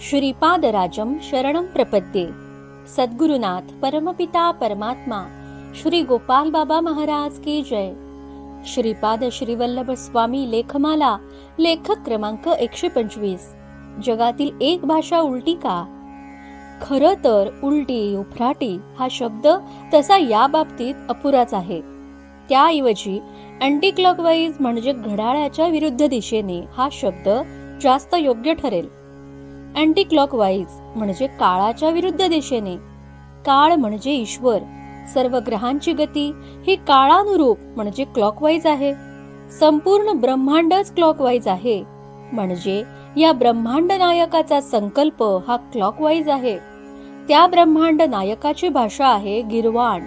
श्रीपादराजं शरणं प्रपद्ये। सद्गुरुनाथ परमपिता परमात्मा श्री गोपाल बाबा महाराज की जय। श्रीपाद श्रीवल्लभ स्वामी लेखमाला लेखक क्रमांक 125। जगातील एक भाषा उलटी का? खरं तर उलटी उफराटी हा शब्द तसा या बाबतीत अपुराच आहे। त्याऐवजी अँटी क्लॉकवाईज म्हणजे घड्याळाच्या विरुद्ध दिशेने हा शब्द जास्त योग्य ठरेल। अँटी क्लॉकवाईज म्हणजे काळाच्या विरुद्ध दिशेने। काळ म्हणजे ईश्वर, सर्व ग्रहांची गती ही काळानुरूप म्हणजे क्लॉकवाईज आहे। संपूर्ण ब्रह्मांडच क्लॉकवाईज आहे, म्हणजे या ब्रह्मांड नायकाचा संकल्प हा क्लॉकवाईज आहे। त्या ब्रह्मांड नायकाची भाषा आहे गीर्वाण।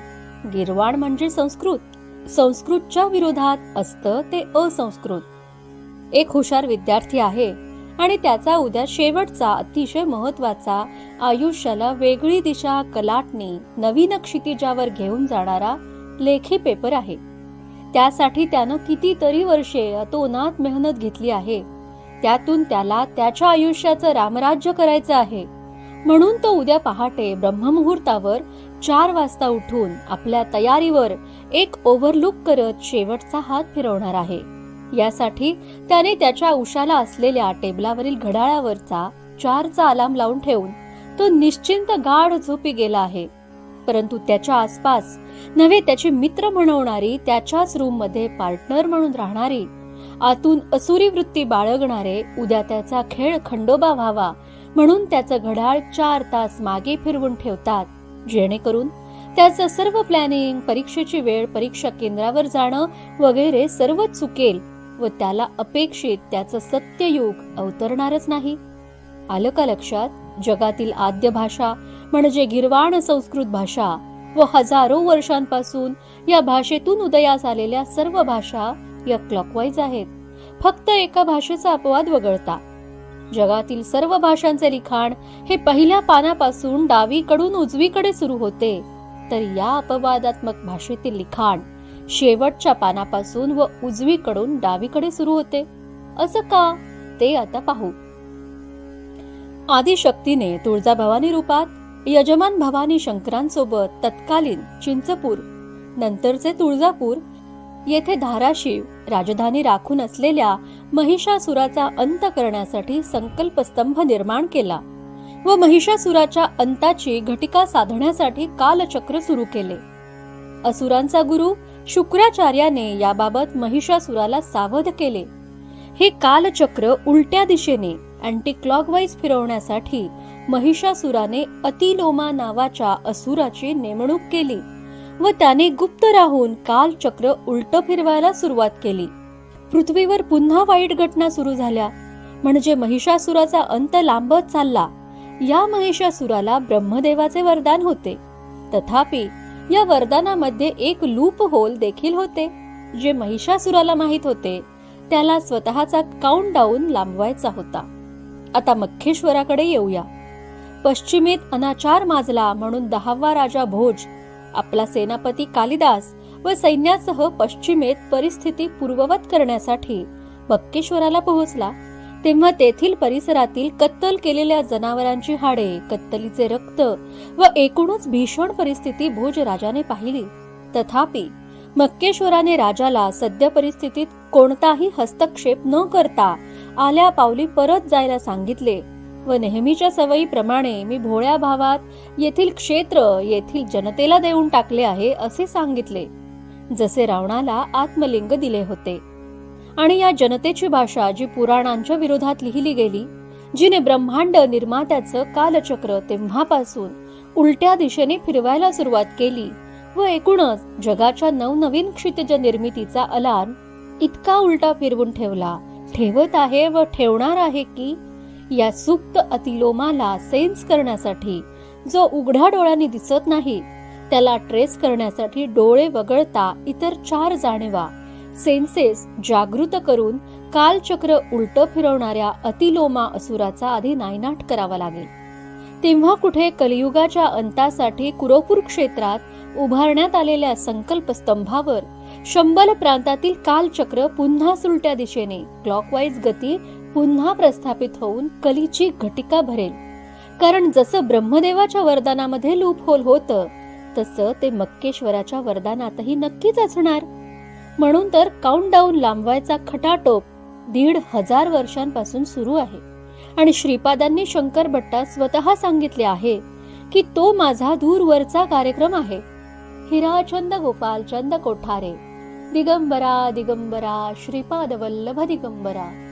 गीर्वाण म्हणजे संस्कृत। संस्कृतच्या विरोधात असतं ते असंस्कृत। एक हुशार विद्यार्थी आहे आणि त्याचा उद्या शेवटचा अतिशय महत्वाचा, आयुष्याला वेगळी दिशा कलाटणी नवीन क्षितिजावर घेऊन जाणारा लेखी पेपर आहे। त्यासाठी त्यानं कितीतरी वर्षे अतोनात मेहनत घेतली आहे। त्यातून त्याला त्याच्या आयुष्याचं रामराज्य करायचं आहे। म्हणून तो उद्या पहाटे ब्रह्ममुहूर्तावर 4 वाजता उठून आपल्या तयारीवर एक ओव्हरलुक करत शेवटचा हात फिरवणार आहे। यासाठी त्याने त्याच्या उशाला असलेल्या टेबलावरील घड्याळावरचा 4चा अलार्म लावून ठेवून तो निश्चिंत गाढ झोपी गेला आहे। परंतु त्याच्या आसपास नव्हे त्याची मित्र म्हणवणारी, त्याच्याच रूम मध्ये पार्टनर म्हणून राहणारी, आतून असुरी वृत्ती बाळगणारे उद्या त्याचा खेळ खंडोबा व्हावा म्हणून त्याचं घड्याळ 4 तास मागे फिरवून ठेवतात, जेणेकरून त्याचं सर्व प्लॅनिंग, परीक्षेची वेळ, परीक्षा केंद्रावर जाणं वगैरे सर्वच चुकेल व त्याला अपेक्षित त्याचं सत्ययुग अवतरणारच नाही। आलं का लक्षात? जगातील आद्य भाषा म्हणजे गीर्वाण संस्कृत भाषा व हजारो वर्षांपासून या भाषेतून उदयास आलेल्या सर्व भाषा या क्लॉकवाईज आहेत। फक्त एका भाषेचा अपवाद वगळता जगातील सर्व भाषांचे लिखाण हे पहिल्या पानापासून डावीकडून उजवीकडे सुरू होते, तर या अपवादात्मक भाषेतील लिखाण शेवटच्या पानापासून व उजवीकडून डावीकडे सुरू होते। असं का ते आता पाहू। आदिशक्तीने तुळजाभवानी रूपात यजमान भवानी शंकरांसोबत तत्कालीन चिंचपूर, नंतरचे तुळजापूर येथे धाराशिव राजधानी राखून असलेल्या महिषासुराचा अंत करण्यासाठी संकल्पस्तंभ निर्माण केला व महिषासुराच्या अंताची घटिका साधण्यासाठी कालचक्र सुरू केले। असुरांचा गुरु शुक्राचार्याने याबाबत महिषासुराला सावध केले। हे कालचक्र उलट्या दिशेने अँटी क्लॉकवाईज फिरवण्यासाठी महिषासुराने अतिलोमा नावाच्या असुराची नेमणूक केली व त्याने गुप्त राहून कालचक्र उलट फिरवायला सुरुवात केली। पृथ्वीवर पुन्हा वाईट घटना सुरू झाल्या, म्हणजे महिषासुराचा अंत लांबत चालला। या महिषासुराला ब्रह्मदेवाचे वरदान होते, तथापि या वरदानामध्ये एक लूप होल देखील होते, जे महिषासुराला माहित होते। त्याला स्वतःचा काउंटडाऊन लांबवायचा होता। आता मख्येश्वराकडे येऊया। पश्चिमेत अनाचार माजला म्हणून 10वा राजा भोज आपला सेनापती कालिदास व सैन्यासह पश्चिमेत परिस्थिती पूर्ववत करण्यासाठी मक्केश्वराला पोहोचला, तेव्हा तेथील परिसरातील कत्तल केलेल्या जनावरांची हाडे, कत्तलीचे रक्त व एकूणच भीषण परिस्थिती भोज राजाने पाहिली। तथापि मक्केश्वराने राजाला सद्य परिस्थितीत कोणताही हस्तक्षेप न करता आल्या पावली परत जायला सांगितले व नेहमीच्या सवयीप्रमाणे मी भोळ्या भावात येथील क्षेत्र येथील जनतेला देऊन टाकले आहे असे सांगितले, जसे रावणाला आत्मलिंग दिले होते। आणि या जनतेची भाषा जी पुराणांच्या विरोधात लिहिली गेली, जिने ब्रह्मांड निर्मात्याचं कालचक्र तेव्हापासून उलट्या दिशेने फिरवायला सुरुवात केली व एकूणच जगाच्या नवनवीन क्षितिज निर्मितीचा अलार्म इतका उलटा फिरवून ठेवत आहे व ठेवणार आहे की या सुप्त अतिलोमाला सेन्स करण्यासाठी, जो उघड्या डोळ्यांनी दिसत नाही त्याला ट्रेस करण्यासाठी डोळे वगळता इतर 4 जाणीवा सेन्सेस जागृत करून कालचक्र उलट फिरवणाऱ्या अतिलोमा असुराचा आधी नायनाट करावा लागेल। तेव्हा कुठे कलियुगाच्या अंतासाठी कुरोपूर क्षेत्रात उभारण्यात आलेल्या संकल्पस्तंभावर शंबल प्रांतातील कालचक्र पुन्हा उलट्या दिशेने क्लॉकवाईज गती पुन्हा प्रस्थापित होऊन कलीची घटिका भरेल. कारण जसं ब्रह्मदेवाच्या वरदानामध्ये लूपहोल होतं, तसं ते मक्केश्वराच्या वरदानातही नक्कीच असणार. म्हणून तर काउंटडाऊन लांबवायचा खटाटोप 1500 वर्षांपासून सुरू आहे. आणि श्रीपादांनी शंकर भट्टास स्वतः सांगितले आहे की तो माझा दूरवरचा कार्यक्रम आहे. हिराचंद गोपालचंद कोठारे, दिगंबरा दिगंबरा श्रीपाद वल्लभ दिगंबरा.